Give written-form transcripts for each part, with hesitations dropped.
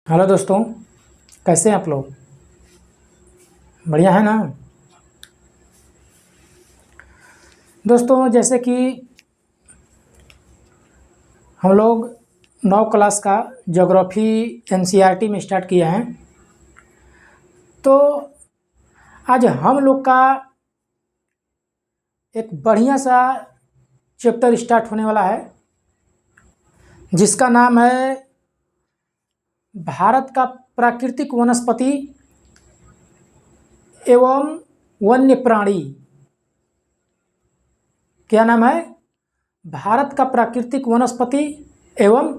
Hello दोस्तों, कैसे हैं आप लोग? बढ़िया है ना? दोस्तों, जैसे कि हम लोग 9 क्लास का ज्योग्राफी एनसीईआरटी में स्टार्ट किया है। तो आज हम लोग का एक बढ़िया सा चैप्टर स्टार्ट होने वाला है, जिसका नाम है भारत का प्राकृतिक वनस्पति एवं वन्य प्राणी। क्या नाम है? भारत का प्राकृतिक वनस्पति एवं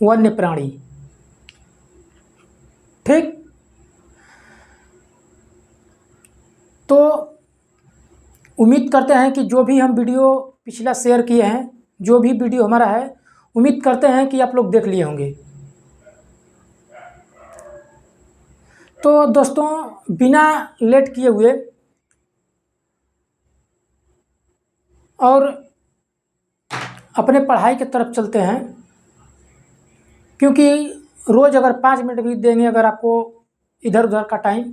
वन्य प्राणी। ठीक, तो उम्मीद करते हैं कि जो भी हम वीडियो पिछला शेयर किए हैं, जो भी वीडियो हमारा है, उम्मीद करते हैं कि आप लोग देख लिए होंगे। तो दोस्तों, बिना लेट किए हुए और अपने पढ़ाई की तरफ चलते हैं, क्योंकि रोज़ अगर 5 मिनट भी देंगे अगर आपको इधर उधर का टाइम,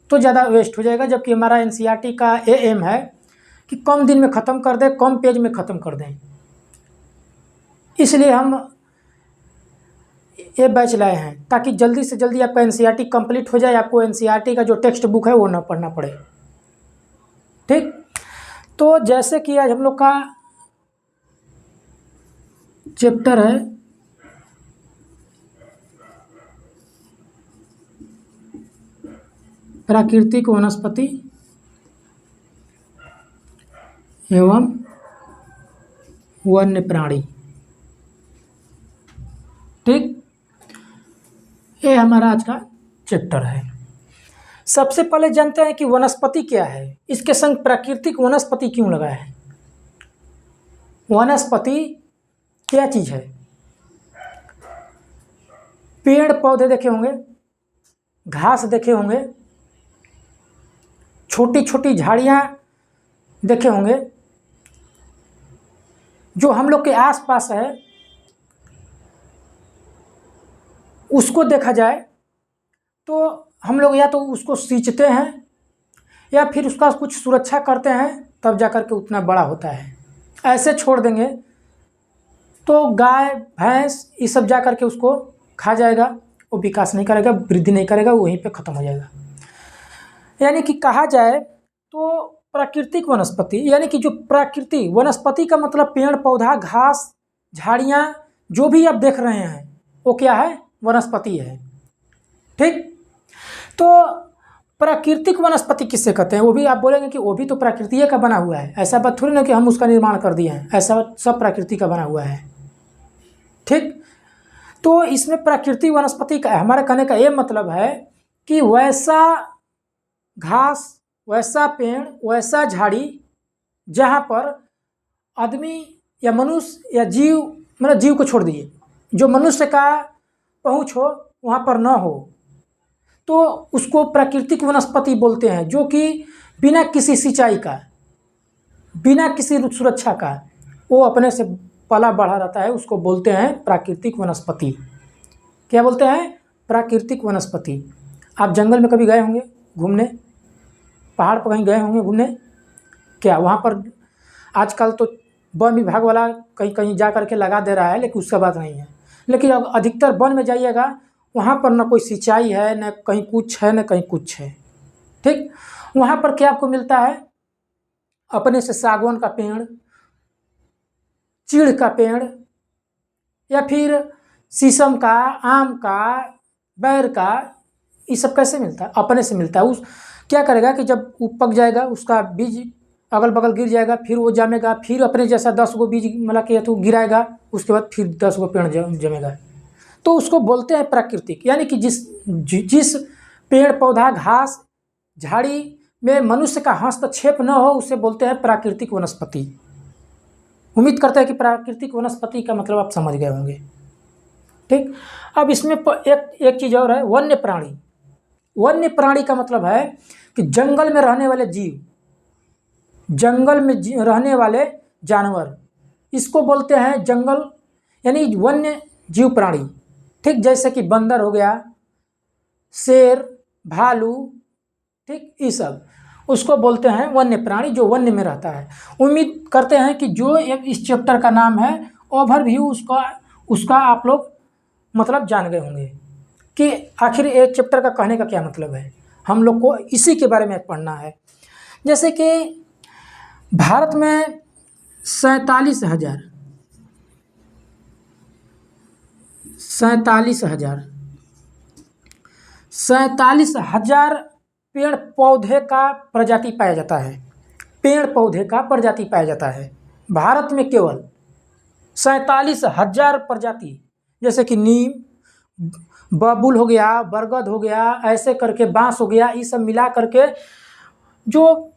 तो ज़्यादा वेस्ट हो जाएगा। जबकि हमारा एनसीईआरटी का एम है कि कम दिन में ख़त्म कर दें, कम पेज में ख़त्म कर दें। इसलिए हम ये बैच लाए हैं, ताकि जल्दी से जल्दी आपका एनसीईआरटी कंप्लीट हो जाए, आपको एनसीईआरटी का जो टेक्स्ट बुक है वो ना पढ़ना पड़े। ठीक, तो जैसे कि आज हम लोग का चैप्टर है प्राकृतिक वनस्पति एवं वन्य प्राणी। ठीक, ये हमारा आज का चैप्टर है। सबसे पहले जानते हैं कि वनस्पति क्या है, इसके संग प्राकृतिक वनस्पति क्यों लगा है। वनस्पति क्या चीज़ है? पेड़ पौधे देखे होंगे, घास देखे होंगे, छोटी छोटी झाड़ियाँ देखे होंगे, जो हम लोग के आसपास है उसको देखा जाए तो हम लोग या तो उसको सींचते हैं या फिर उसका कुछ सुरक्षा करते हैं, तब जाकर के उतना बड़ा होता है। ऐसे छोड़ देंगे तो गाय भैंस ये सब जा कर के उसको खा जाएगा, वो विकास नहीं करेगा, वृद्धि नहीं करेगा, वहीं पे ख़त्म हो जाएगा। यानी कि कहा जाए तो प्राकृतिक वनस्पति यानी कि जो प्राकृतिक वनस्पति का मतलब पेड़ पौधा घास झाड़ियाँ जो भी आप देख रहे हैं वो क्या है? वनस्पति है। ठीक, तो प्राकृतिक वनस्पति किससे कहते हैं? वो भी आप बोलेंगे कि वो भी तो प्रकृति का बना हुआ है। ऐसा बात थोड़ी ना कि हम उसका निर्माण कर दिए हैं, ऐसा सब प्रकृति का बना हुआ है। ठीक, तो इसमें प्राकृतिक वनस्पति का हमारे कहने का ये मतलब है कि वैसा घास, वैसा पेड़, वैसा झाड़ी जहाँ पर आदमी या मनुष्य या जीव, मतलब जीव को छोड़ दिए, जो मनुष्य का पहुँच हो वहाँ पर न हो, तो उसको प्राकृतिक वनस्पति बोलते हैं। जो कि बिना किसी सिंचाई का, बिना किसी सुरक्षा का वो अपने से पला बढ़ा रहता है, उसको बोलते हैं प्राकृतिक वनस्पति। क्या बोलते हैं? प्राकृतिक वनस्पति। आप जंगल में कभी गए होंगे घूमने, पहाड़ पर कहीं गए होंगे घूमने, क्या वहाँ पर आजकल तो वन विभाग वाला कहीं कहीं जा करके लगा दे रहा है, लेकिन उसका बात नहीं है। लेकिन अब अधिकतर वन में जाइएगा, वहाँ पर न कोई सिंचाई है, न कहीं कुछ है, न कहीं कुछ है। ठीक, वहाँ पर क्या आपको मिलता है? अपने से सागवान का पेड़, चीड़ का पेड़, या फिर शीशम का, आम का, बैर का, ये सब कैसे मिलता है? अपने से मिलता है। उस क्या करेगा कि जब वो पक जाएगा, उसका बीज अगल बगल गिर जाएगा, फिर वो जमेगा, फिर अपने जैसा 10 गो बीज मतलब कि तो गिराएगा, उसके बाद फिर 10 गो पेड़ जमेगा। तो उसको बोलते हैं प्राकृतिक। यानी कि जिस पेड़ पौधा घास झाड़ी में मनुष्य का हस्तक्षेप न हो, उसे बोलते हैं प्राकृतिक वनस्पति। उम्मीद करते हैं कि प्राकृतिक वनस्पति का मतलब आप समझ गए होंगे। ठीक, अब इसमें एक चीज़ और है, वन्य प्राणी। वन्य प्राणी का मतलब है कि जंगल में रहने वाले जीव, जंगल में रहने वाले जानवर, इसको बोलते हैं जंगल यानी वन्य जीव प्राणी। ठीक, जैसे कि बंदर हो गया, शेर, भालू, ठीक, ये सब उसको बोलते हैं वन्य प्राणी, जो वन्य में रहता है। उम्मीद करते हैं कि जो इस चैप्टर का नाम है ओवरव्यू, उसका आप लोग मतलब जान गए होंगे कि आखिर एक चैप्टर का कहने का क्या मतलब है। हम लोग को इसी के बारे में पढ़ना है। जैसे कि भारत में 47,000 पेड़ पौधे का प्रजाति पाया जाता है। पेड़ पौधे का प्रजाति पाया जाता है भारत में, केवल 47,000 प्रजाति। जैसे कि नीम, बबूल हो गया, बरगद हो गया, ऐसे करके बांस हो गया, ये सब मिला करके जो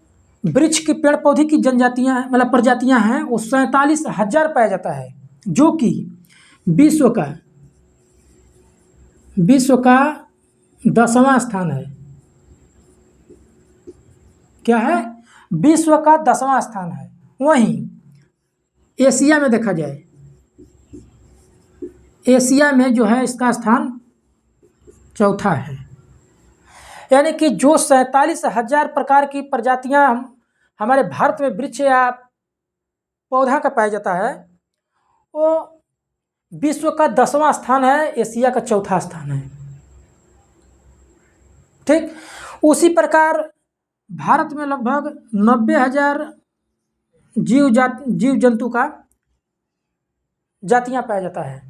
वृक्ष के पेड़ पौधे की जनजातियां मतलब प्रजातियां हैं वो 47,000 पाया जाता है, जो कि विश्व का 10वां स्थान है। क्या है? विश्व का 10वां स्थान है। वहीं एशिया में देखा जाए, एशिया में जो है इसका स्थान 4था है। यानी कि जो 47,000 प्रकार की प्रजातियां हमारे भारत में वृक्ष या पौधा का पाया जाता है, वो विश्व का 10वां स्थान है, एशिया का 4था स्थान है। ठीक, उसी प्रकार भारत में लगभग 90,000 जीव जंतु का जातियां पाया जाता है।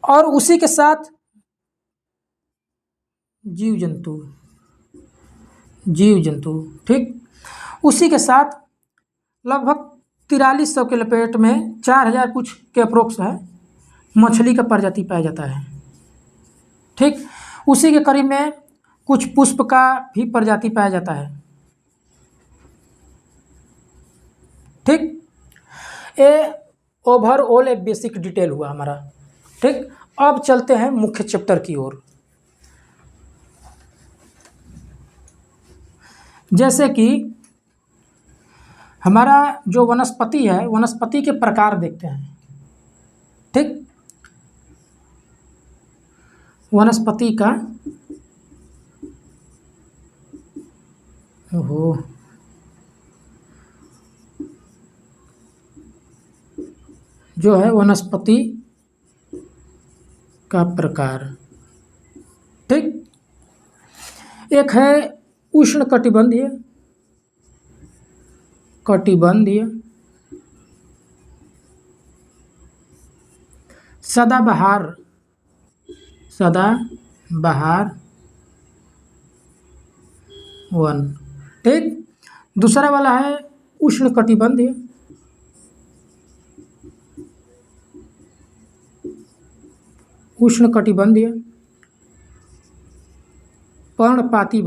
और उसी के साथ जीव जंतु, ठीक, उसी के साथ लगभग 4300 के लपेट में 4,000 कुछ के अप्रोक्स है मछली का प्रजाति पाया जाता है। ठीक, उसी के करीब में कुछ पुष्प का भी प्रजाति पाया जाता है। ठीक, ये ओवरऑल एक बेसिक डिटेल हुआ हमारा। ठीक, अब चलते हैं मुख्य चैप्टर की ओर। जैसे कि हमारा जो वनस्पति है, वनस्पति के प्रकार देखते हैं। ठीक, वनस्पति का जो है वनस्पति का प्रकार। ठीक, एक है उष्णकटिबंधीय, सदाबहार वन। ठीक, दूसरा वाला है उष्णकटिबंधीय, पर्णपाती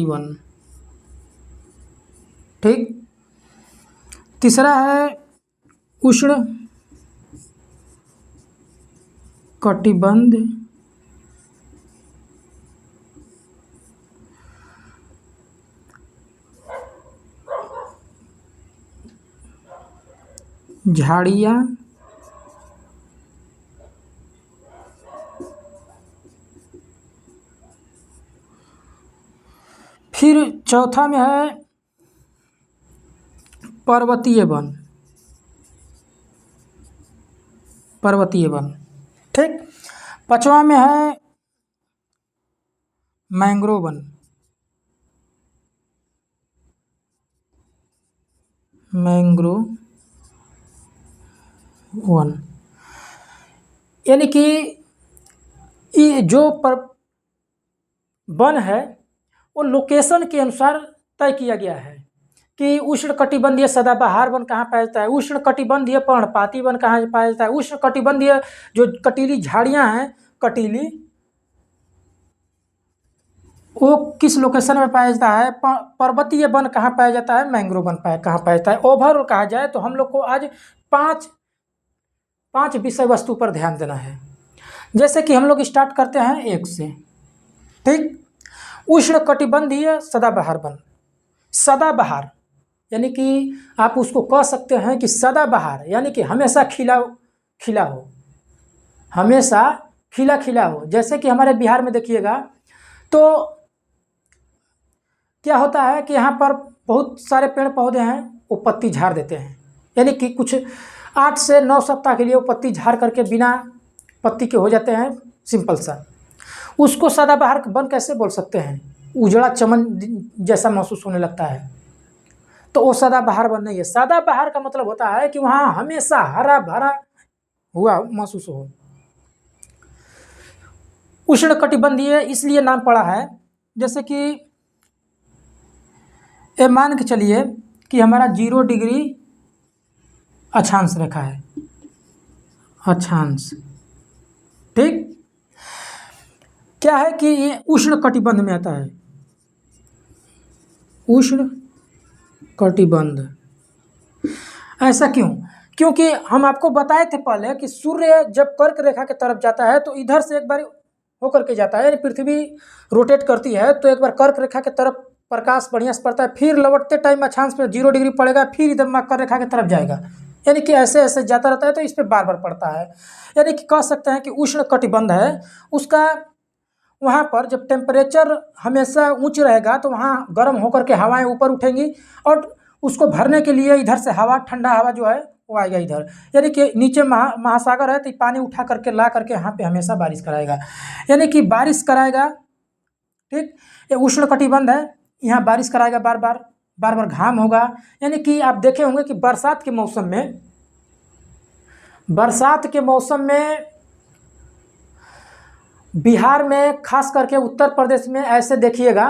वन। ठीक, तीसरा है उष्ण कटिबंध झाड़ियाँ फिर चौथा में है पर्वतीय वन। ठीक, पांचवा में है मैंग्रोव वन। यानी कि ये जो वन है वो लोकेशन के अनुसार तय किया गया है कि उष्णकटिबंधीय सदाबहार वन कहाँ पाया जाता है, उष्णकटिबंधीय पर्णपाती वन कहाँ पाया जाता है, उष्णकटिबंधीय जो कटीली झाड़ियाँ हैं, कटीली, वो किस लोकेशन में पाया जाता है। पर्वतीय वन कहाँ पाया जाता है, मैंग्रोव वन कहाँ पाया जाता है। ओवरऑल कहा जाए तो हम लोग को आज पांच विषय वस्तु पर ध्यान देना है। जैसे कि हम लोग स्टार्ट करते हैं एक से। ठीक, उष्णकटिबंधीय सदाबहार वन। सदाबहार यानी कि आप उसको कह सकते हैं कि सदाबहार यानी कि हमेशा खिला खिला हो, हमेशा खिला खिला हो। जैसे कि हमारे बिहार में देखिएगा तो क्या होता है कि यहाँ पर बहुत सारे पेड़ पौधे हैं, वो पत्ती झाड़ देते हैं, यानी कि कुछ 8 से 9 सप्ताह के लिए वो पत्ती झाड़ करके बिना पत्ती के हो जाते हैं, सिंपल सा। उसको सदाबहार वन कैसे बोल सकते हैं? उजड़ा चमन जैसा महसूस होने लगता है, तो वो सदाबहार वन नहीं है। सदाबहार का मतलब होता है कि वहाँ हमेशा हरा भरा हुआ महसूस हो। उष्णकटिबंधीय इसलिए नाम पड़ा है, जैसे कि ये मान के चलिए कि हमारा 0 डिग्री अक्षांश रेखा है, अक्षांश, ठीक। क्या है कि ये उष्ण कटिबंध में आता है, उष्ण कटिबंध। ऐसा क्यों? क्योंकि हम आपको बताए थे पहले कि सूर्य जब कर्क रेखा की तरफ जाता है तो इधर से एक बार होकर के जाता है, यानी पृथ्वी रोटेट करती है तो एक बार कर्क रेखा की तरफ प्रकाश बढ़िया से पड़ता है, फिर लौटते टाइम अक्षांश पे 0 डिग्री पड़ेगा, फिर इधर मकर रेखा की तरफ जाएगा, यानी कि ऐसे ऐसे जाता रहता है, तो इस पर बार बार पड़ता है। यानी कि कह सकते हैं कि उष्ण कटिबंध है उसका। वहाँ पर जब टेम्परेचर हमेशा उच्च रहेगा तो वहाँ गर्म होकर के हवाएं ऊपर उठेंगी और उसको भरने के लिए इधर से हवा, ठंडा हवा जो है वो आएगा इधर, यानी कि नीचे महासागर है तो पानी उठा करके ला करके यहाँ पे हमेशा बारिश कराएगा, यानी कि बारिश कराएगा, ठीक। ये उष्ण कटिबंध है, यहाँ बारिश कराएगा, बार बार घाम होगा। यानी कि आप देखे होंगे कि बरसात के मौसम में बिहार में, खास करके उत्तर प्रदेश में, ऐसे देखिएगा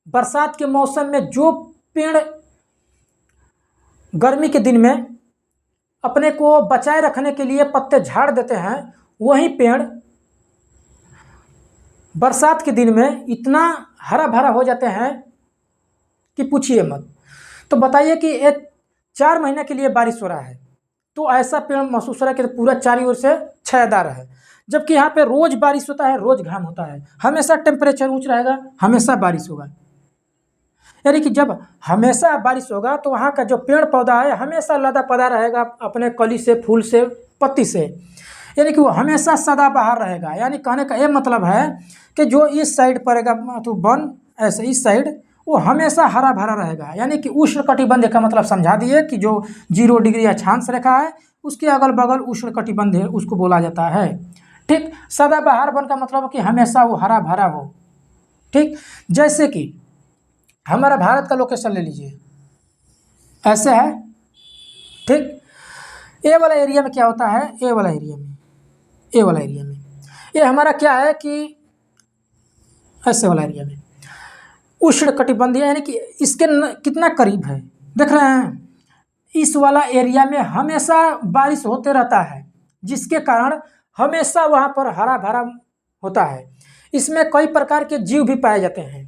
बरसात के मौसम में जो पेड़ गर्मी के दिन में अपने को बचाए रखने के लिए पत्ते झाड़ देते हैं, वही पेड़ बरसात के दिन में इतना हरा भरा हो जाते हैं कि पूछिए मत। तो बताइए कि एक 4 महीने के लिए बारिश हो रहा है तो ऐसा पेड़ महसूस हो रहा है कि पूरा चारों ओर से छायादार है, जबकि यहाँ पे रोज बारिश होता है, रोज घाम होता है, हमेशा टेम्परेचर ऊंच रहेगा, हमेशा बारिश होगा। यानी कि जब हमेशा बारिश होगा तो वहाँ का जो पेड़ पौधा है हमेशा लदा पदा रहेगा अपने कली से, फूल से, पत्ती से, यानी कि वो हमेशा सदाबहार रहेगा। यानी कहने का ये मतलब है कि जो इस साइड पड़ेगा तो वन, ऐसे इस साइड वो हमेशा हरा भरा रहेगा। यानी कि उष्ण कटिबंध का मतलब समझा दिए कि जो 0 डिग्री अक्षांश रेखा है उसके अगल बगल उष्ण कटिबंध है, उसको बोला जाता है, ठीक। सदाबहार वन का मतलब कि हमेशा वो हरा भरा हो, ठीक। जैसे कि हमारा भारत का लोकेशन ले लीजिए, ऐसे है, ठीक। ए वाला एरिया में क्या होता है, ए वाला एरिया में ये हमारा क्या है कि ऐसे वाला एरिया में उष्ण कटिबंधीय, यानी कि इसके कितना करीब है, देख रहे हैं, इस वाला एरिया में हमेशा बारिश होते रहता है, जिसके कारण हमेशा वहाँ पर हरा भरा होता है। इसमें कई प्रकार के जीव भी पाए जाते हैं,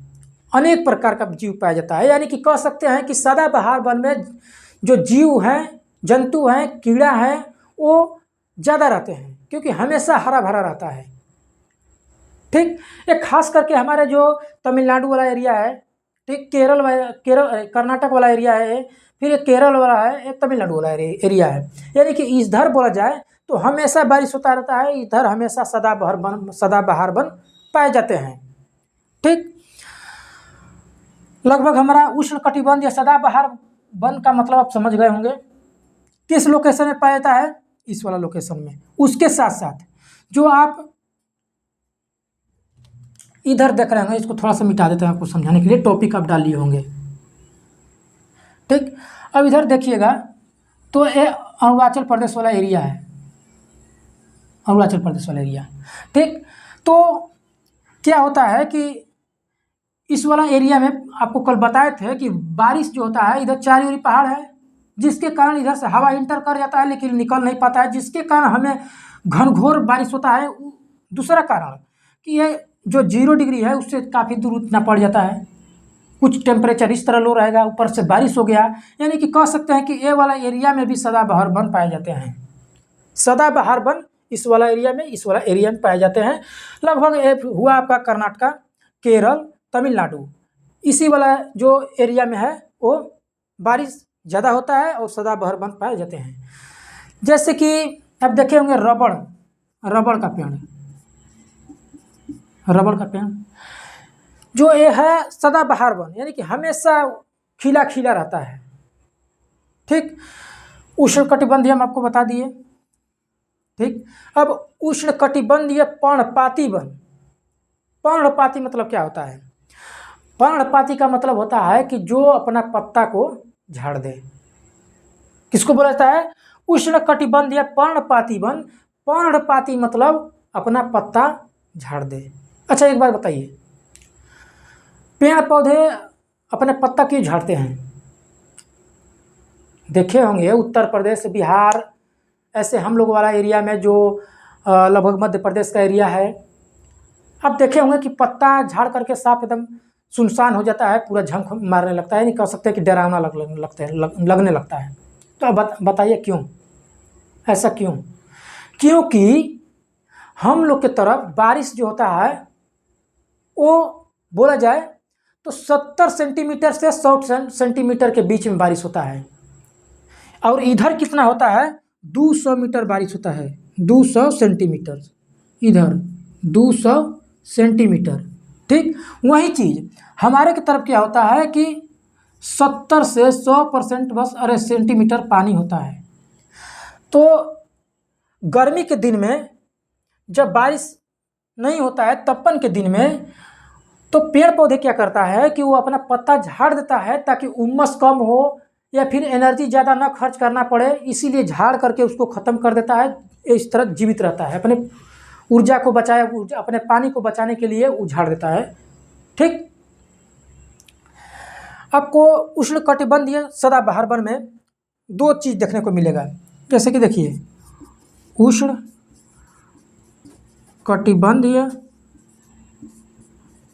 अनेक प्रकार का जीव पाया जाता है। यानी कि कह सकते हैं कि सदाबहार वन में जो जीव हैं, जंतु हैं, कीड़ा है, वो ज़्यादा रहते हैं क्योंकि हमेशा हरा भरा रहता है, ठीक। एक खास करके हमारे जो तमिलनाडु वाला एरिया है, ठीक, केरल कर्नाटक वाला एरिया है, फिर एक केरल वाला है, एक तमिलनाडु वाला एरिया है। यानी कि इधर बोला जाए तो हमेशा बारिश होता रहता है, इधर हमेशा सदाबहार वन पाए जाते हैं, ठीक। लगभग हमारा उष्ण कटिबंध या सदाबहार वन का मतलब आप समझ गए होंगे। किस लोकेशन में पाया जाता है, इस वाला लोकेशन में। उसके साथ साथ जो आप इधर देख रहे होंगे, इसको थोड़ा सा मिटा देते हैं आपको समझाने के लिए, टॉपिक आप डाल लिए होंगे, ठीक। अब इधर देखिएगा तो ये अरुणाचल प्रदेश वाला एरिया है, अरुणाचल प्रदेश वाला एरिया, ठीक। तो क्या होता है कि इस वाला एरिया में आपको कल बताए थे कि बारिश जो होता है इधर चारों ओर पहाड़ है, जिसके कारण इधर से हवा इंटर कर जाता है लेकिन निकल नहीं पाता है, जिसके कारण हमें घनघोर बारिश होता है। दूसरा कारण कि ये जो 0 डिग्री है उससे काफ़ी दूर उठना पड़ जाता है, कुछ टेम्परेचर इस तरह लो रहेगा, ऊपर से बारिश हो गया। यानी कि कह सकते हैं कि ये वाला एरिया में भी सदाबहार वन पाए जाते हैं, सदाबहार वन इस वाला एरिया में, इस वाला एरिया में पाए जाते हैं। लगभग ये हुआ आपका कर्नाटका, केरल, तमिलनाडु, इसी वाला जो एरिया में है वो बारिश ज़्यादा होता है और सदाबहार वन पाए जाते हैं। जैसे कि अब देखे होंगे रबड़, रबड़ का पेड़, रबड़ का पेड़ जो ये है सदाबहार वन, यानी कि हमेशा खिला खिला रहता है। ठीक, उष्णकटिबंधीय हम आपको बता दिए। ठीक, अब उष्णकटिबंधीय पर्णपाती वन। पर्णपाती मतलब क्या होता है? पर्णपाती का मतलब होता है कि जो अपना पत्ता को झाड़ दे। किसको बोला जाता है? उष्णकटिबंधीय पर्णपाती वन। पर्णपाती मतलब अपना पत्ता झाड़ दे। अच्छा एक बात बताइए, पेड़ पौधे अपने पत्ता क्यों झाड़ते हैं? देखे होंगे उत्तर प्रदेश, बिहार, ऐसे हम लोग वाला एरिया में जो लगभग मध्य प्रदेश का एरिया है, आप देखे होंगे कि पत्ता झाड़ करके साफ एकदम सुनसान हो जाता है, पूरा झंख मारने लगता है, नहीं कह सकते कि डरावना लगने लगता है। तो अब बताइए क्यों, ऐसा क्यों? क्योंकि हम लोग के तरफ बारिश जो होता है वो बोला जाए तो 70 सेंटीमीटर से 100 सेंटीमीटर के बीच में बारिश होता है, और इधर कितना होता है? 200 मीटर बारिश होता है, 200 सेंटीमीटर, इधर 200 सेंटीमीटर। ठीक, वही चीज़ हमारे की तरफ क्या होता है कि 70 से 100% बस अरे सेंटीमीटर पानी होता है। तो गर्मी के दिन में जब बारिश नहीं होता है, तपन के दिन में, तो पेड़ पौधे क्या करता है कि वो अपना पत्ता झाड़ देता है ताकि उमस कम हो या फिर एनर्जी ज़्यादा ना खर्च करना पड़े, इसीलिए झाड़ करके उसको ख़त्म कर देता है। इस तरह जीवित रहता है, अपने ऊर्जा को बचाए, अपने पानी को बचाने के लिए उझाड़ देता है। ठीक, आपको उष्णकटिबंधीय सदाबहार वन में दो चीज़ देखने को मिलेगा। जैसे कि देखिए, उष्णकटिबंधीय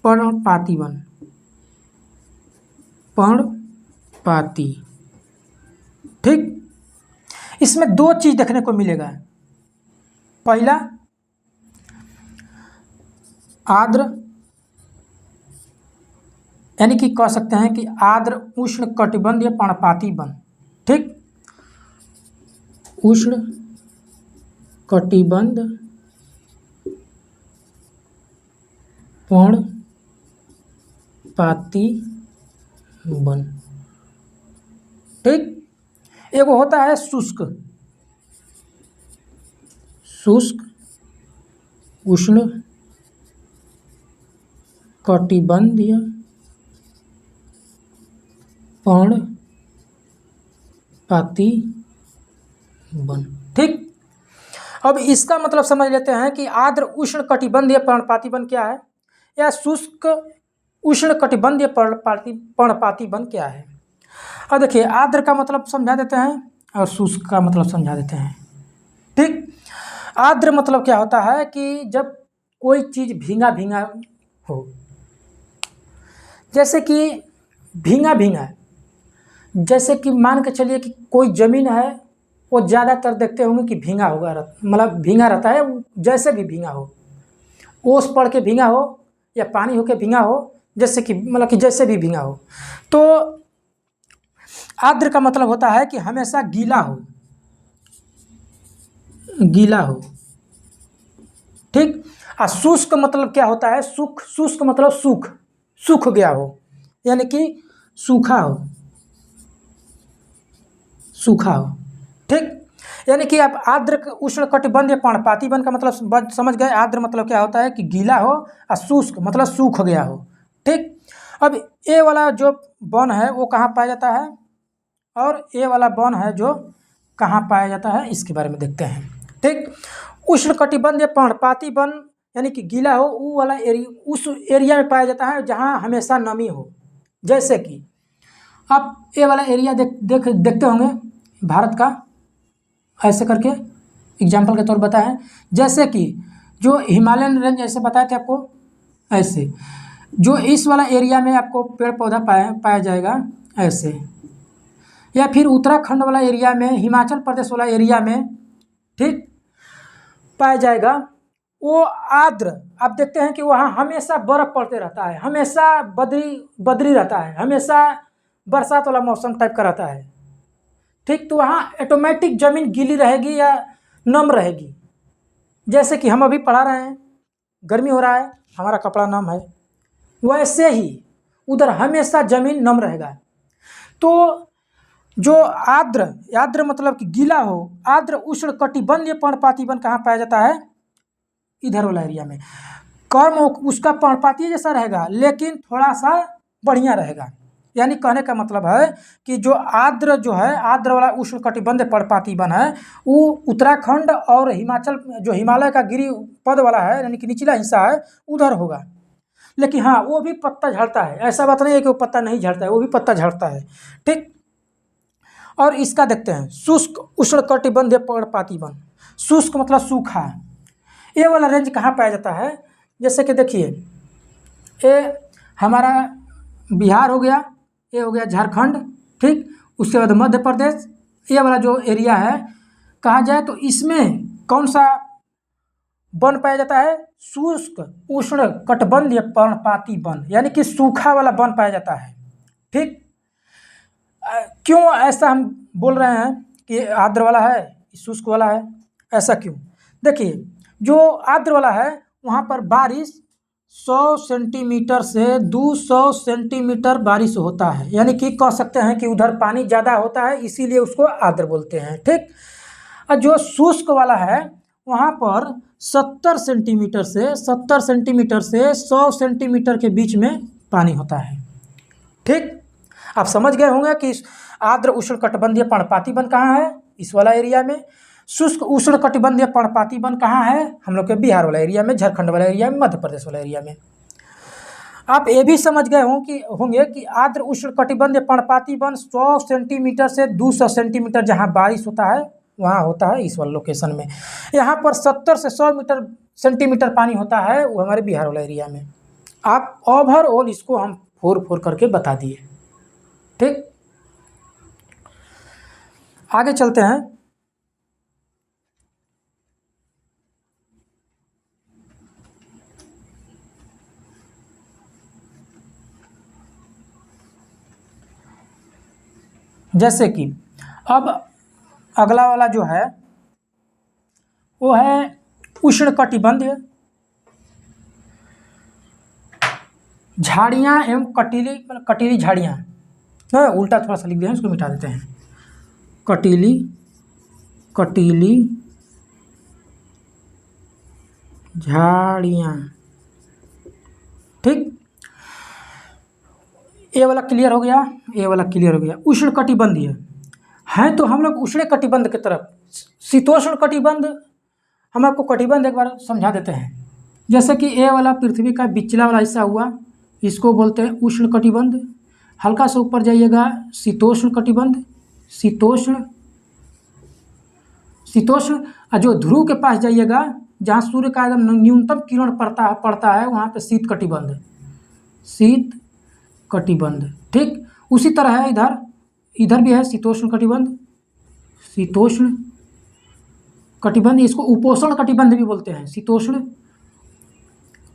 पर्णपाती वन, पर्णपाती। ठीक, इसमें दो चीज़ देखने को मिलेगा। पहला, आर्द्र, यानी कि कह सकते हैं कि आर्द्र उष्णकटिबंधीय पर्णपाती वन। ठीक, उष्णकटिबंध पर्णपाती वन। ठीक, एक होता है शुष्क उष्णकटिबंधीय पर्णपाती वन। ठीक, अब इसका मतलब समझ लेते हैं कि आर्द्र उष्णकटिबंधीय पर्णपाती वन क्या है या शुष्क उष्णकटिबंधीय पर्णपाती वन क्या है। अब देखिए, आर्द्र का मतलब समझा देते हैं और शुष्क का मतलब समझा देते हैं। ठीक, आर्द्र मतलब क्या होता है कि जब कोई चीज़ भींगा भींगा हो, जैसे कि भींगा भींगा, जैसे कि मान के चलिए कि कोई ज़मीन है, वो ज़्यादातर देखते होंगे कि भींगा होगा, मतलब भींगा रहता है, जैसे भी भींगा हो, ओस पड़ के भींगा हो या पानी होके भींगा हो, जैसे कि मतलब कि जैसे भी भींगा हो। तो आर्द्र का मतलब होता है कि हमेशा गीला हो, गीला हो। ठीक, और शुष्क मतलब क्या होता है? शुष्क मतलब सूख गया हो, यानी कि सूखा हो, सूखा हो। ठीक, यानी कि आप आर्द्र उष्णकटिबंधीय पर्णपाती वन का मतलब समझ गए। आर्द्र मतलब क्या होता है कि गीला हो, और शुष्क मतलब सूख गया हो। ठीक, अब ये वाला जो वन है वो कहाँ पाया जाता है, और ये वाला वन है जो कहाँ पाया जाता है, इसके बारे में देखते हैं। ठीक, उष्णकटिबंधीय पर्णपाती वन यानी कि गीला हो, वो वाला एरिया, उस एरिया में पाया जाता है जहाँ हमेशा नमी हो। जैसे कि आप ये वाला एरिया देखते होंगे भारत का, ऐसे करके एग्जाम्पल के तौर पर बताएं। जैसे कि जो हिमालयन रेंज ऐसे बताए थे आपको, ऐसे जो इस वाला एरिया में आपको पेड़ पौधा पाया जाएगा ऐसे, या फिर उत्तराखंड वाला एरिया में, हिमाचल प्रदेश वाला एरिया में, ठीक, पाया जाएगा। वो आर्द्र, आप देखते हैं कि वहाँ हमेशा बर्फ़ पड़ते रहता है, हमेशा बदरी रहता है, हमेशा बरसात वाला मौसम टाइप का रहता है। ठीक, तो वहाँ ऑटोमेटिक ज़मीन गीली रहेगी या नम रहेगी। जैसे कि हम अभी पढ़ा रहे हैं, गर्मी हो रहा है, हमारा कपड़ा नम है, वैसे ही उधर हमेशा ज़मीन नम रहेगा। तो जो आर्द्र मतलब कि गीला हो, आर्द्र उष्ण कटिबंधीय पर्णपाती वन कहाँ पाया जाता है? इधर वाला एरिया में। कर्म उसका पर्णपातीय जैसा रहेगा, लेकिन थोड़ा सा बढ़िया रहेगा। यानी कहने का मतलब है कि जो आर्द्र वाला उष्ण कटिबंधीय पर्णपाती वन है, वो उत्तराखंड और हिमाचल, जो हिमालय का गिरी पद वाला है, यानी कि निचला हिस्सा है, उधर होगा। लेकिन हाँ, वो भी पत्ता झड़ता है, ऐसा बात नहीं है कि वो पत्ता नहीं झड़ता है, वो भी पत्ता झड़ता है। ठीक। और इसका देखते हैं, शुष्क उष्णकटिबंधीय पर्णपाती वन। शुष्क मतलब सूखा। ये वाला रेंज कहाँ पाया जाता है? जैसे कि देखिए, ये हमारा बिहार हो गया, ये हो गया झारखंड, ठीक। उसके बाद मध्य प्रदेश, ये वाला जो एरिया है, कहा जाए तो इसमें कौन सा वन पाया जाता है? शुष्क उष्ण कटिबंधीय पर्णपाती वन, यानी कि सूखा वाला वन पाया जाता है। ठीक। क्यों ऐसा हम बोल रहे हैं कि आर्द्र वाला है, शुष्क वाला है, ऐसा क्यों? देखिए, जो आर्द्र वाला है वहाँ पर बारिश 100 सेंटीमीटर से 200 सेंटीमीटर बारिश होता है, यानी कि कह सकते हैं कि उधर पानी ज़्यादा होता है, इसीलिए उसको आर्द्र बोलते हैं। ठीक। और जो शुष्क वाला है वहाँ पर 70 सेंटीमीटर से 100 सेंटीमीटर के बीच में पानी होता है। ठीक। आप समझ गए होंगे कि आर्द्र उष्ण कटिबंधीय पर्णपाती वन कहाँ है? इस वाला एरिया में। शुष्क उष्ण कटिबंधीय पर्णपाती वन कहाँ है? हम लोग के बिहार वाला एरिया में, झारखंड वाला एरिया में, मध्य प्रदेश वाला एरिया में। आप ये भी समझ गए होंगे कि आर्द्र उष्ण कटिबंधीय पर्णपाती वन 100 सेंटीमीटर से 200 सेंटीमीटर जहाँ बारिश होता है वहाँ होता है, इस वाले लोकेशन में। यहाँ पर 70 से 100 सेंटीमीटर पानी होता है, वो हमारे बिहार वाला एरिया में। आप ओवरऑल इसको हम 4 करके बता दिए। ठीक। आगे चलते हैं। जैसे कि अब अगला वाला जो है वो है उष्ण कटिबंधीय झाड़ियाँ एवं कटीली झाड़ियाँ। उल्टा थोड़ा सा लिख दिया है, इसको मिटा देते हैं। कटीली झाड़ियाँ। ठीक। ये वाला क्लियर हो गया, ये वाला क्लियर हो गया। उष्ण कटिबंधीय हैं तो हम लोग उष्ण कटिबंध की तरफ। शीतोष्ण कटिबंध, हम आपको कटिबंध एक बार समझा देते हैं। जैसे कि ये वाला पृथ्वी का बिचला वाला हिस्सा हुआ, इसको बोलते हैं उष्ण कटिबंध। हल्का सा ऊपर जाइएगा, शीतोष्ण कटिबंध, शीतोष्ण। और जो ध्रुव के पास जाइएगा, जहाँ सूर्य का एकदम न्यूनतम किरण पड़ता है वहाँ पे शीत कटिबंध। ठीक। उसी तरह है इधर भी है शीतोष्ण कटिबंध। इसको उपोष्ण कटिबंध भी बोलते हैं, शीतोष्ण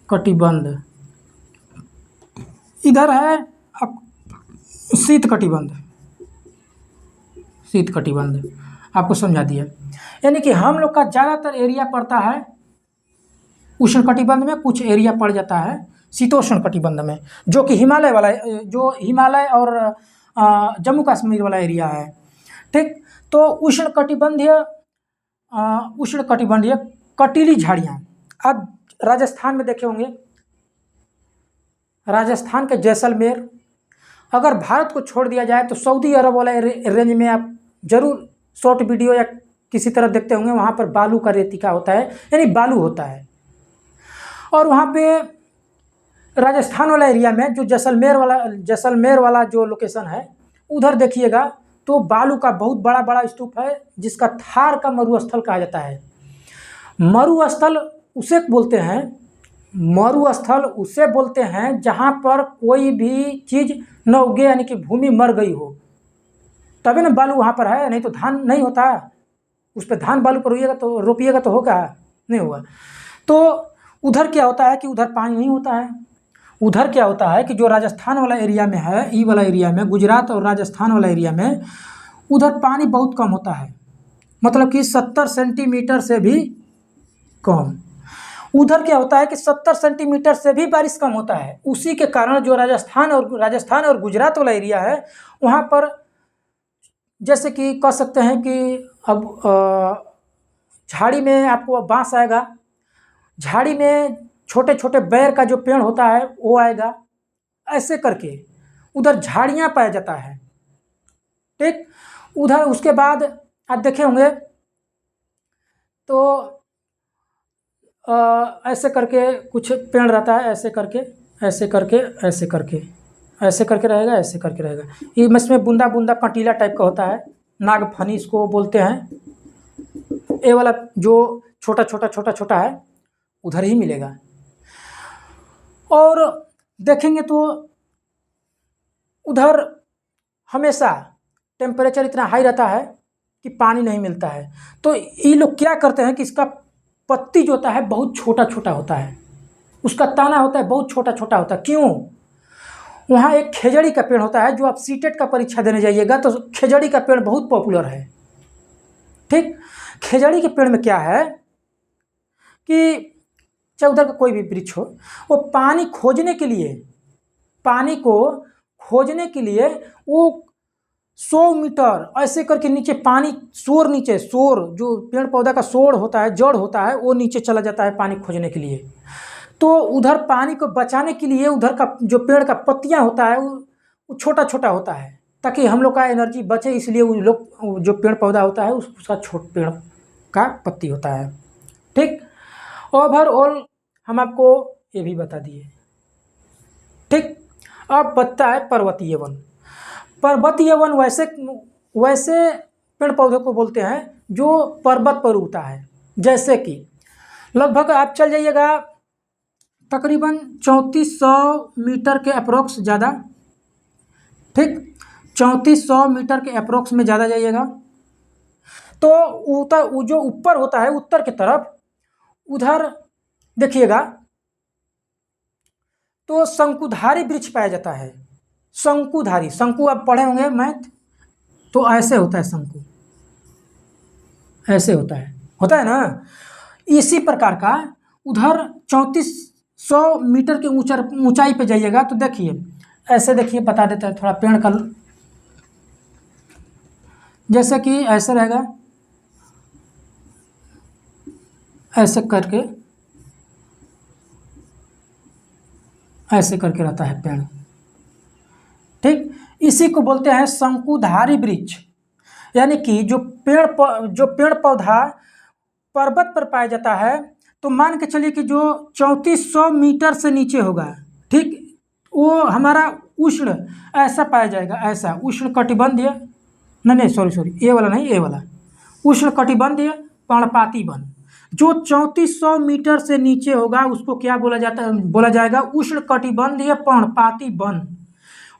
कटिबंध। इधर है शीत कटिबंध। आपको समझा दिया। यानी कि हम लोग का ज़्यादातर एरिया पड़ता है उष्ण कटिबंध में, कुछ एरिया पड़ जाता है शीतोष्ण कटिबंध में, जो कि हिमालय और जम्मू कश्मीर वाला एरिया है। ठीक। तो उष्ण कटिबंधीय कटीली झाड़ियाँ। अब राजस्थान में देखे होंगे, राजस्थान के जैसलमेर। अगर भारत को छोड़ दिया जाए तो सऊदी अरब वाला रेंज में आप जरूर शॉर्ट वीडियो या किसी तरह देखते होंगे। वहाँ पर बालू का रेतिका होता है, यानी बालू होता है। और वहाँ पे राजस्थान वाला एरिया में जो जैसलमेर वाला जो लोकेशन है, उधर देखिएगा तो बालू का बहुत बड़ा बड़ा स्तूप है, जिसका थार का मरुस्थल कहा जाता है। मरुस्थल उसे बोलते हैं जहाँ पर कोई भी चीज़ न उगे, यानी कि भूमि मर गई हो, तभी ना बालू वहाँ पर है। नहीं तो धान नहीं होता, उस पर धान बालू पर रोपिएगा तो होगा, नहीं होगा। तो उधर क्या होता है कि उधर पानी नहीं होता है। उधर क्या होता है कि जो राजस्थान वाला एरिया में है, ई वाला एरिया में, गुजरात और राजस्थान वाला एरिया में, उधर पानी बहुत कम होता है। मतलब कि 70 सेंटीमीटर से भी कम। उधर क्या होता है कि 70 सेंटीमीटर से भी बारिश कम होता है। उसी के कारण जो राजस्थान और गुजरात वाला एरिया है वहाँ पर जैसे कि कह सकते हैं कि अब झाड़ी में आपको बांस आएगा, झाड़ी में छोटे छोटे बेर का जो पेड़ होता है वो आएगा, ऐसे करके उधर झाड़ियाँ पाया जाता है। ठीक, उधर उसके बाद आप देखे होंगे तो ऐसे करके कुछ पेड़ रहता है, ऐसे करके ऐसे करके ऐसे करके ऐसे करके रहेगा, ऐसे करके रहेगा। ये इसमें बूंदा बूंदा कंटीला टाइप का होता है, नागफनी इसको बोलते हैं। ये वाला जो छोटा छोटा छोटा छोटा है उधर ही मिलेगा। और देखेंगे तो उधर हमेशा टेम्परेचर इतना हाई रहता है कि पानी नहीं मिलता है। तो ये लोग क्या करते हैं कि इसका पत्ती जो होता है बहुत छोटा छोटा होता है, उसका ताना होता है बहुत छोटा छोटा होता है। क्यों? वहाँ एक खेजड़ी का पेड़ होता है, जो आप सीटेट का परीक्षा देने जाइएगा तो खेजड़ी का पेड़ बहुत पॉपुलर है। ठीक, खेजड़ी के पेड़ में क्या है कि चाहे उधर का कोई भी वृक्ष हो, वो पानी को खोजने के लिए वो 100 मीटर ऐसे करके नीचे पानी सोर जो पेड़ पौधा का सोड़ होता है, जड़ होता है, वो नीचे चला जाता है पानी खोजने के लिए। तो उधर पानी को बचाने के लिए उधर का जो पेड़ का पत्तियां होता है वो छोटा छोटा होता है, ताकि हम लोग का एनर्जी बचे, इसलिए उन लोग जो पेड़ पौधा होता है उसका छोट पेड़ का पत्ती होता है। ठीक, ओवरऑल हम आपको ये भी बता दिए। ठीक, अब बचता है पर्वतीय वन। पर्वतीय वन वैसे पेड़ पौधों को बोलते हैं जो पर्वत पर उगता है। जैसे कि लगभग आप चल जाइएगा तकरीबन 3400 मीटर के अप्रोक्स ज़्यादा, ठीक, 3400 मीटर के अप्रोक्स में ज़्यादा जाइएगा तो जो ऊपर होता है उत्तर की तरफ, उधर देखिएगा तो शंकुधारी वृक्ष पाया जाता है। शंकु आप पढ़े होंगे मैथ, तो ऐसे होता है शंकु, ऐसे होता है ना। इसी प्रकार का उधर 3400 मीटर के ऊंचाई पे जाइएगा तो देखिए, ऐसे देखिए, बता देता है थोड़ा पेड़ का, जैसे कि ऐसे रहेगा, ऐसे करके ऐसे करके रहता है पेड़। ठीक, इसी को बोलते हैं शंकुधारी वृक्ष। यानी कि जो पेड़ पौधा पर्वत पर पाया जाता है, तो मान के चलिए कि जो 3400 मीटर से नीचे होगा, ठीक, वो हमारा उष्ण ऐसा पाया जाएगा, ऐसा उष्ण कटिबंधीय, नहीं सॉरी ये वाला नहीं, ये वाला उष्ण कटिबंधीय पर्णपाती वन। जो 3400 मीटर से नीचे होगा उसको क्या बोला जाएगा? उष्ण कटिबंधीय पर्णपाती वन।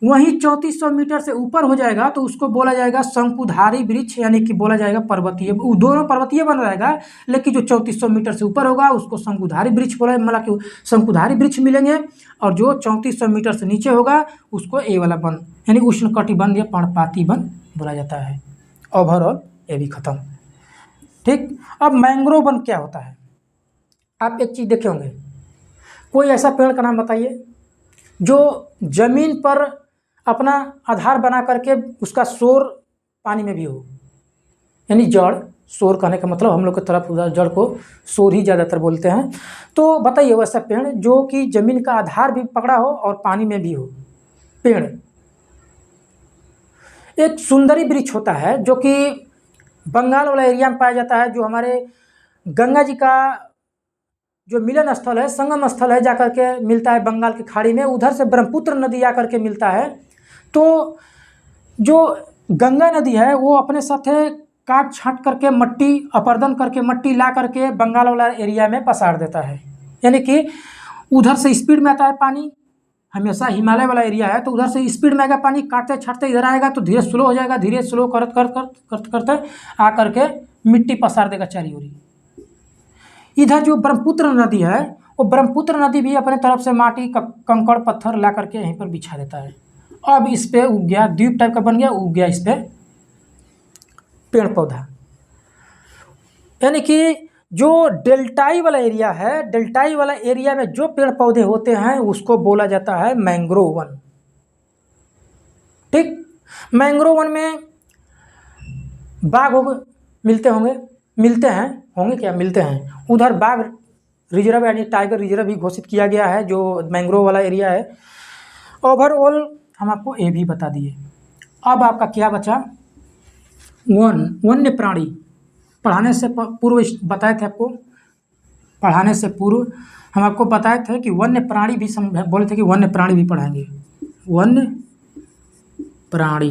वहीं 3400 मीटर से ऊपर हो जाएगा तो उसको बोला जाएगा शंकुधारी वृक्ष, यानी कि बोला जाएगा पर्वतीय। दोनों पर्वतीय बन रहेगा, लेकिन जो 3400 मीटर से ऊपर होगा उसको शंकुधारी वृक्ष बोला, मतलब कि शंकुधारी वृक्ष मिलेंगे, और जो 3400 मीटर से नीचे होगा उसको ए वाला वन, यानी उष्ण कटिबंधीय पर्णपाती वन बोला जाता है। ओवरऑल ये भी खत्म। ठीक, अब मैंग्रोव वन क्या होता है? आप एक चीज़ देखे होंगे, कोई ऐसा पेड़ का नाम बताइए जो जमीन पर अपना आधार बना करके उसका शोर पानी में भी हो, यानी जड़। शोर कहने का मतलब हम लोग की तरफ जड़ को शोर ही ज़्यादातर बोलते हैं। तो बताइए वैसा पेड़ जो कि जमीन का आधार भी पकड़ा हो और पानी में भी हो। पेड़ एक सुंदरी वृक्ष होता है जो कि बंगाल वाला एरिया में पाया जाता है, जो हमारे गंगा जी का जो मिलन स्थल है, संगम स्थल है, जाकर के मिलता है बंगाल की खाड़ी में, उधर से ब्रह्मपुत्र नदी आकर के मिलता है। तो जो गंगा नदी है वो अपने साथे काट छाँट करके मट्टी अपर्दन करके मट्टी ला करके बंगाल वाला एरिया में पसार देता है, यानी कि उधर से स्पीड में आता है पानी। हमेशा हिमालय वाला एरिया है तो उधर से स्पीड में आएगा पानी, काटते छाटते इधर आएगा तो धीरे स्लो हो जाएगा, धीरे स्लो करते आ करके मिट्टी पसार देगा चारी ओरी। इधर जो ब्रह्मपुत्र नदी है वो ब्रह्मपुत्र नदी भी अपने तरफ से माटी कंकड़ पत्थर ला करके यहीं पर बिछा देता है। अब इस पे उग गया, द्वीप टाइप का बन गया, उग गया इस पे पेड़ पौधा। यानी कि जो डेल्टाई वाला एरिया है, डेल्टाई वाला एरिया में जो पेड़ पौधे होते हैं उसको बोला जाता है मैंग्रोव वन। ठीक, मैंग्रोव वन में बाघ मिलते होंगे, मिलते हैं, होंगे क्या, मिलते हैं। उधर बाघ रिजर्व यानी टाइगर रिजर्व भी घोषित किया गया है जो मैंग्रोव वाला एरिया है। ओवरऑल हम आपको ये भी बता दिए। अब आपका क्या बचा, वन्य प्राणी। पढ़ाने से पूर्व बताए थे आपको, पढ़ाने से पूर्व हम आपको बताए थे कि वन्य प्राणी भी बोले थे कि वन्य प्राणी भी पढ़ाएंगे। वन्य प्राणी,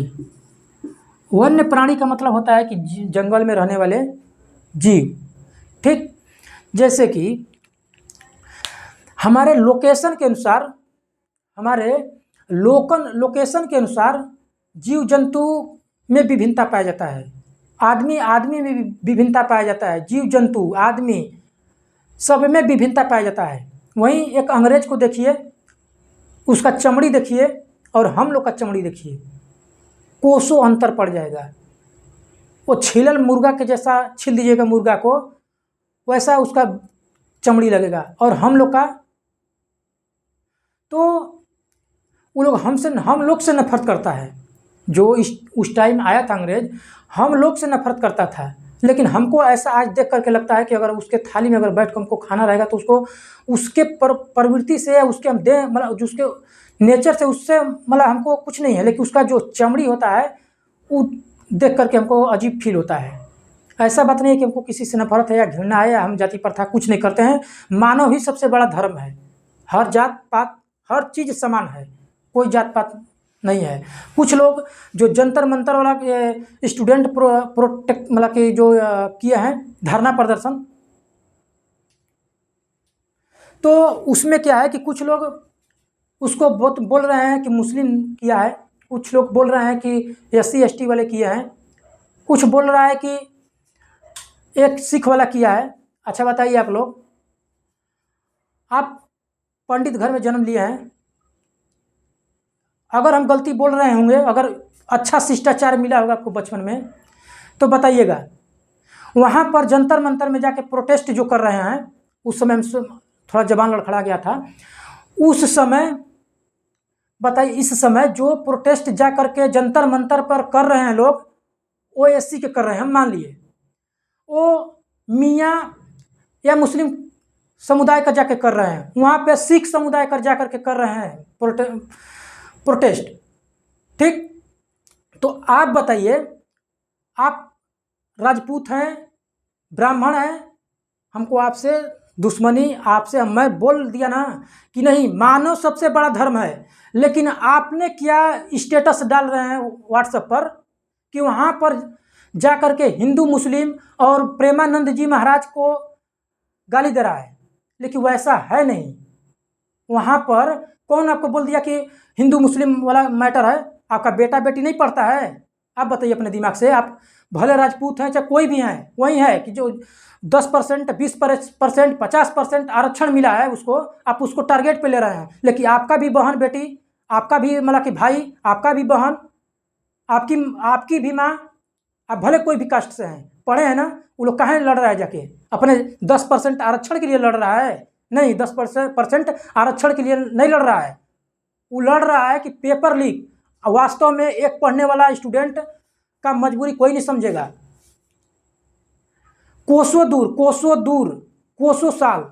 वन्य प्राणी का मतलब होता है कि जंगल में रहने वाले जीव। ठीक, जैसे कि हमारे लोकेशन के अनुसार, हमारे लोकेशन के अनुसार जीव जंतु में विभिन्नता पाया जाता है। आदमी में भी विभिन्नता पाया जाता है, जीव जंतु आदमी सब में विभिन्नता पाया जाता है। वहीं एक अंग्रेज को देखिए, उसका चमड़ी देखिए और हम लोग का चमड़ी देखिए, कोसों अंतर पड़ जाएगा। वो छिलल मुर्गा के जैसा छिल दीजिएगा मुर्गा को, वैसा उसका चमड़ी लगेगा। और हम लोग का, तो वो लोग हम लोग से नफरत करता है। जो उस टाइम आया था अंग्रेज, हम लोग से नफरत करता था। लेकिन हमको ऐसा आज देख करके लगता है कि अगर उसके थाली में अगर बैठ कर हमको खाना रहेगा तो उसको उसके प्रवृत्ति से या उसके हम दे मतलब जो उसके नेचर से उससे मतलब हमको कुछ नहीं है, लेकिन उसका जो चमड़ी होता है वो देख करके हमको अजीब फील होता है। ऐसा बात नहीं है कि हमको किसी से नफरत है या घृणा है या हम जाति प्रथा कुछ नहीं करते हैं। मानव ही सबसे बड़ा धर्म है। हर जात पात हर चीज़ समान है, कोई जात पात नहीं है। कुछ लोग जो जंतर मंतर वाला स्टूडेंट प्रोटेक्ट मतलब कि जो किए हैं धरना प्रदर्शन, तो उसमें क्या है कि कुछ लोग उसको बहुत बोल रहे हैं कि मुस्लिम किया है, कुछ लोग बोल रहे हैं कि SC ST वाले किए हैं, कुछ बोल रहा है कि एक सिख वाला किया है। अच्छा बताइए आप लोग, आप पंडित घर में जन्म लिए हैं, अगर हम गलती बोल रहे होंगे, अगर अच्छा शिष्टाचार मिला होगा आपको बचपन में, तो बताइएगा। वहाँ पर जंतर मंतर में जाके प्रोटेस्ट जो कर रहे हैं, उस समय हमसे थोड़ा जबान लड़खड़ा गया था उस समय। बताइए, इस समय जो प्रोटेस्ट जा करके जंतर मंतर पर कर रहे हैं लोग, वो SC के कर रहे हैं, हम मान लिए वो मियाँ या मुस्लिम समुदाय का जाके कर रहे हैं, वहाँ पे सिख समुदाय का जा करके कर रहे हैं प्रोटेस्ट। ठीक, तो आप बताइए, आप राजपूत हैं, ब्राह्मण हैं, हमको आपसे दुश्मनी, आपसे मैं बोल दिया ना कि नहीं मानव सबसे बड़ा धर्म है, लेकिन आपने क्या स्टेटस डाल रहे हैं व्हाट्सएप पर कि वहाँ पर जा कर के हिंदू मुस्लिम और प्रेमानंद जी महाराज को गाली दे रहा है, लेकिन वैसा है नहीं। वहाँ पर कौन आपको बोल दिया कि हिंदू मुस्लिम वाला मैटर है? आपका बेटा बेटी नहीं पढ़ता है? आप बताइए अपने दिमाग से। आप भले राजपूत हैं चाहे कोई भी हैं, वही है कि जो 10%, 20%, 50% आरक्षण मिला है उसको, आप उसको टारगेट पे ले रहे हैं। लेकिन आपका भी बहन बेटी, आपका भी मतलब कि भाई, आपका भी बहन, आपकी भी माँ, आप भले कोई भी कास्ट से हैं, पढ़े हैं ना, वो लोग कहाँ लड़ रहा है जाके? अपने 10% आरक्षण के लिए लड़ रहा है? नहीं, 10% आरक्षण के लिए नहीं लड़ रहा है। वो लड़ रहा है कि पेपर लीक। वास्तव में एक पढ़ने वाला स्टूडेंट का मजबूरी कोई नहीं समझेगा। कोसों दूर, कोसों साल,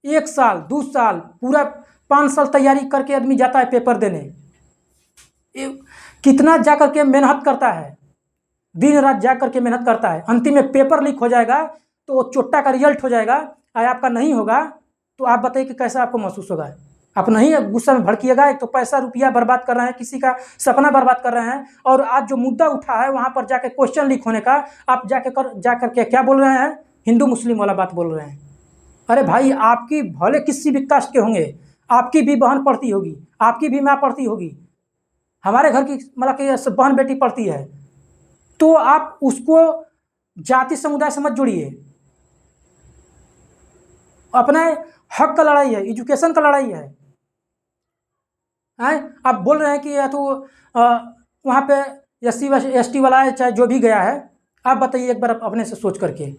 1 साल 2 साल, पूरा 5 साल तैयारी करके आदमी जाता है पेपर देने। कितना जा करके मेहनत करता है, दिन रात जा करके मेहनत करता है, अंतिम में पेपर लीक हो जाएगा तो वो चोट्टा का रिजल्ट हो जाएगा और आपका नहीं होगा, तो आप बताइए कि कैसा आपको महसूस होगा? आप नहीं गुस्सा में भड़किएगा। एक तो पैसा रुपया बर्बाद कर रहे हैं, किसी का सपना बर्बाद कर रहे हैं, और आज जो मुद्दा उठा है वहाँ पर जाके क्वेश्चन लीक होने का, आप जा करके क्या बोल रहे हैं? हिंदू मुस्लिम वाला बात बोल रहे हैं। अरे भाई, आपकी भले किसी भी कास्ट के होंगे, आपकी भी बहन पढ़ती होगी, आपकी भी माँ पढ़ती होगी, हमारे घर की मतलब कि बहन बेटी पढ़ती है, तो आप उसको जाति समुदाय से मत जोड़िए। अपने हक का लड़ाई है, एजुकेशन का लड़ाई है। आप बोल रहे हैं कि या तो वहाँ पे SC ST वाला है, चाहे जो भी गया है, आप बताइए एक बार अपने से सोच करके।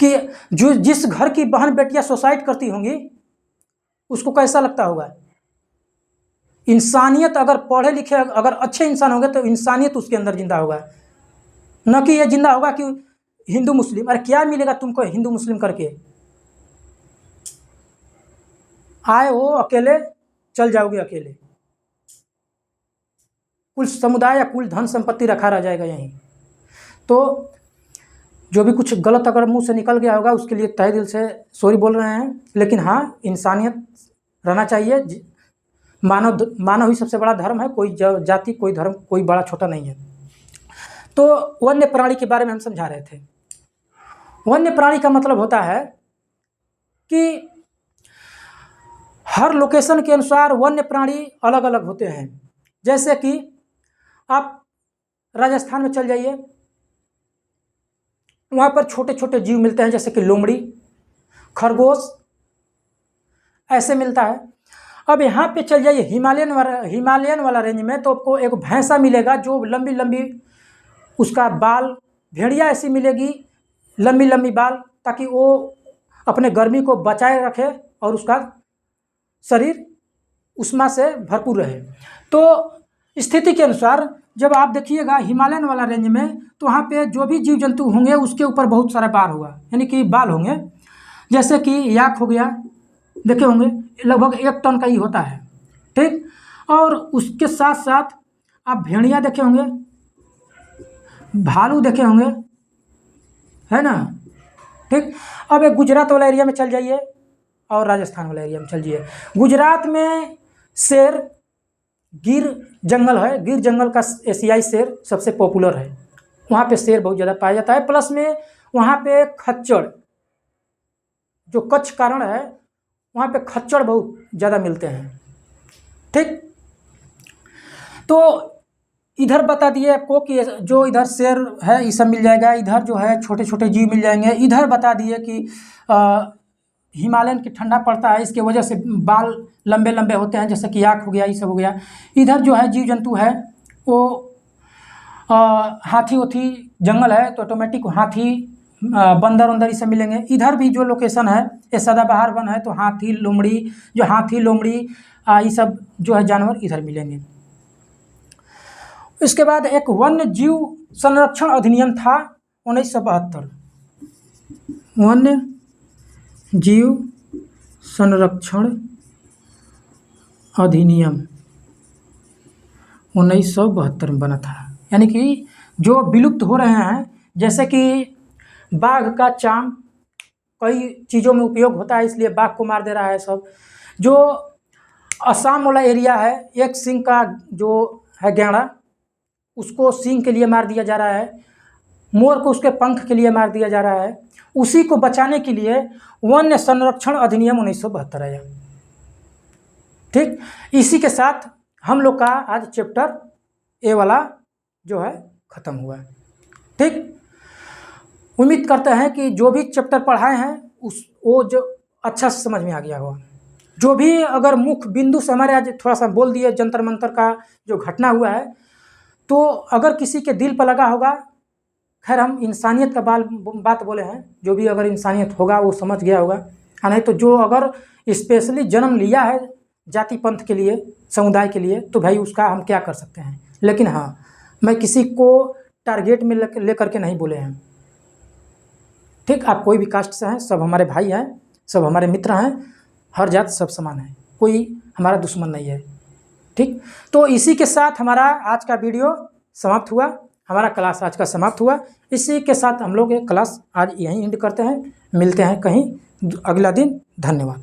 कि जो जिस घर की बहन बेटियां सुसाइड करती होंगी उसको कैसा लगता होगा। इंसानियत, अगर पढ़े लिखे अगर अच्छे इंसान होंगे तो इंसानियत उसके अंदर जिंदा होगा, न कि ये जिंदा होगा कि हिंदू मुस्लिम। अरे क्या मिलेगा तुमको हिंदू मुस्लिम करके? आए हो अकेले, चल जाओगे अकेले। कुल समुदाय या कुल धन संपत्ति रखा रह जाएगा यहीं। तो जो भी कुछ गलत अगर मुंह से निकल गया होगा उसके लिए तहे दिल से सॉरी बोल रहे हैं। लेकिन हाँ, इंसानियत रहना चाहिए। मानव ही सबसे बड़ा धर्म है, कोई जाति, कोई धर्म, कोई बड़ा छोटा नहीं है। तो वन्य प्राणी के बारे में हम समझा रहे थे। वन्य प्राणी का मतलब होता है कि हर लोकेशन के अनुसार वन्य प्राणी अलग अलग होते हैं। जैसे कि आप राजस्थान में चल जाइए, वहाँ पर छोटे छोटे जीव मिलते हैं, जैसे कि लोमड़ी, खरगोश, ऐसे मिलता है। अब यहाँ पे चल जाइए हिमालयन वाला रेंज में, तो आपको एक भैंसा मिलेगा जो लंबी लंबी उसका बाल, भेड़िया ऐसी मिलेगी लंबी लंबी बाल, ताकि वो अपने गर्मी को बचाए रखे और उसका शरीर उष्मा से भरपूर रहे। तो स्थिति के अनुसार जब आप देखिएगा हिमालयन वाला रेंज में, तो वहाँ पे जो भी जीव जंतु होंगे उसके ऊपर बहुत सारा बाल होगा, यानी कि बाल होंगे। जैसे कि याक हो गया, देखे होंगे, लगभग 1 टन का ही होता है, ठीक। और उसके साथ साथ आप भेड़िया देखे होंगे, भालू देखे होंगे, है ना, ठीक। अब एक गुजरात वाला एरिया में चल जाइए और राजस्थान वाला एरिया में चल जाइए। गुजरात में शेर, गिर जंगल है, गिर जंगल का एशियाई शेर सबसे पॉपुलर है। वहाँ पे शेर बहुत ज़्यादा पाया जाता है। प्लस में वहाँ पे खच्चड़, जो कच्छ कारण है, वहाँ पे खच्चड़ बहुत ज़्यादा मिलते हैं, ठीक। तो इधर बता दिए आपको कि जो इधर शेर है ये सब मिल जाएगा, इधर जो है छोटे छोटे जीव मिल जाएंगे। इधर बता दिए कि हिमालयन की ठंडा पड़ता है, इसके वजह से बाल लंबे लंबे होते हैं, जैसे कि याक हो गया, ये सब हो गया। इधर जो है जीव जंतु है वो हाथी उथी जंगल है, तो ऑटोमेटिक हाथी, बंदर उंदर ये सब मिलेंगे। इधर भी जो लोकेशन है ये सदाबहार वन है, तो हाथी लोमड़ी, जो हाथी लोमड़ी ये सब जो है जानवर इधर मिलेंगे। इसके बाद एक वन्य जीव संरक्षण अधिनियम था 1972, वन्य जीव संरक्षण अधिनियम 1972 में बना था। यानी कि जो विलुप्त हो रहे हैं, जैसे कि बाघ का चाम कई चीज़ों में उपयोग होता है, इसलिए बाघ को मार दे रहा है सब। जो असम वाला एरिया है, एक सिंह का जो है गैंडा, उसको सींग के लिए मार दिया जा रहा है। मोर को उसके पंख के लिए मार दिया जा रहा है। उसी को बचाने के लिए वन्य संरक्षण अधिनियम 1972 आया, ठीक। इसी के साथ हम लोग का आज चैप्टर ए वाला जो है ख़त्म हुआ, ठीक। उम्मीद करते हैं कि जो भी चैप्टर पढ़ाए हैं वो जो अच्छा से समझ में आ गया होगा। जो भी अगर मुख्य बिंदु से हमारे आज थोड़ा सा बोल दिए, जंतर मंतर का जो घटना हुआ है, तो अगर किसी के दिल पर लगा होगा, खैर हम इंसानियत का बात बोले हैं, जो भी अगर इंसानियत होगा वो समझ गया होगा। नहीं तो जो अगर स्पेशली जन्म लिया है जाति पंथ के लिए, समुदाय के लिए, तो भाई उसका हम क्या कर सकते हैं। लेकिन हाँ, मैं किसी को टारगेट में ले करके नहीं बोले हैं, ठीक। आप कोई भी कास्ट से हैं, सब हमारे भाई हैं, सब हमारे मित्र हैं, हर जात सब समान है, कोई हमारा दुश्मन नहीं है, ठीक। तो इसी के साथ हमारा आज का वीडियो समाप्त हुआ, हमारा क्लास आज का समाप्त हुआ। इसी के साथ हम लोग ये क्लास आज यहीं एंड करते हैं। मिलते हैं कहीं अगला दिन। धन्यवाद।